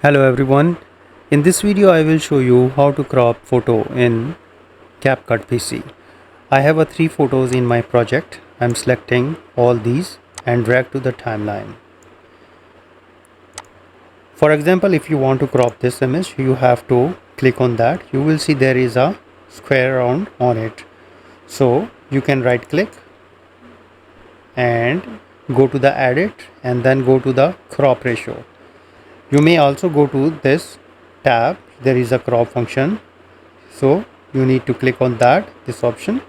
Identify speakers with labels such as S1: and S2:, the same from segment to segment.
S1: Hello everyone. In this video I will show you how to crop photo in CapCut PC. I have three photos in my project. I'm selecting all these and drag to the timeline. For example, if you want to crop this image, you have to click on that. You will see there is a square round on it. So you can right click and go to the edit and then go to the crop ratio. You may also go to this tab. There is a crop function, so you need to click on this option,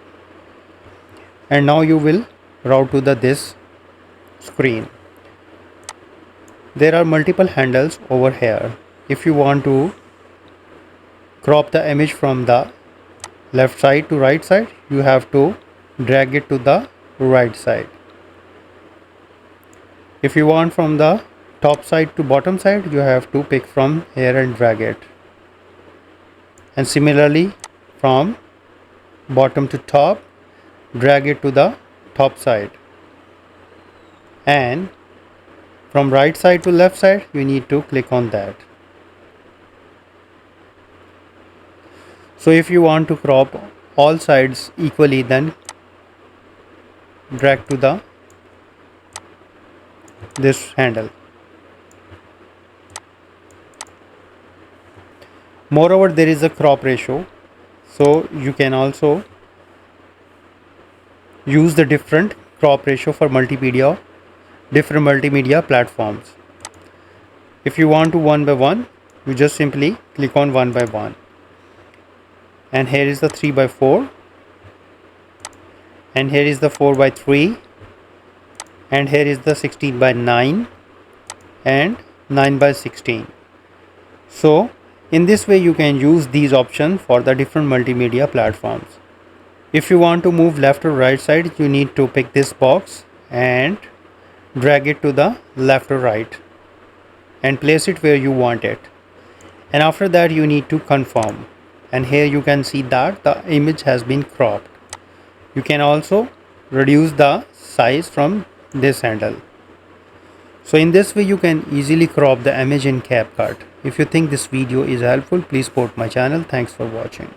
S1: and now you will route to this screen. There are multiple handles over here. If you want to crop the image from the left side to right side, you have to drag it to the right side. If you want from the top side to bottom side, you have to pick from here and drag it, and similarly from bottom to top, drag it to the top side, and from right side to left side you need to click on that. So if you want to crop all sides equally, then drag to this handle. Moreover, there is a crop ratio, so you can also use the different crop ratio for different multimedia platforms. If you want to 1 by 1, you just simply click on 1 by 1, and here is the 3 by 4, and here is the 4 by 3, and here is the 16 by 9 and 9 by 16. So in this way you can use these options for the different multimedia platforms. If you want to move left or right side, you need to pick this box and drag it to the left or right and place it where you want it, and after that you need to confirm, and here you can see that the image has been cropped. You can also reduce the size from this handle. So in this way you can easily crop the image in CapCut. If you think this video is helpful, please support my channel. Thanks for watching.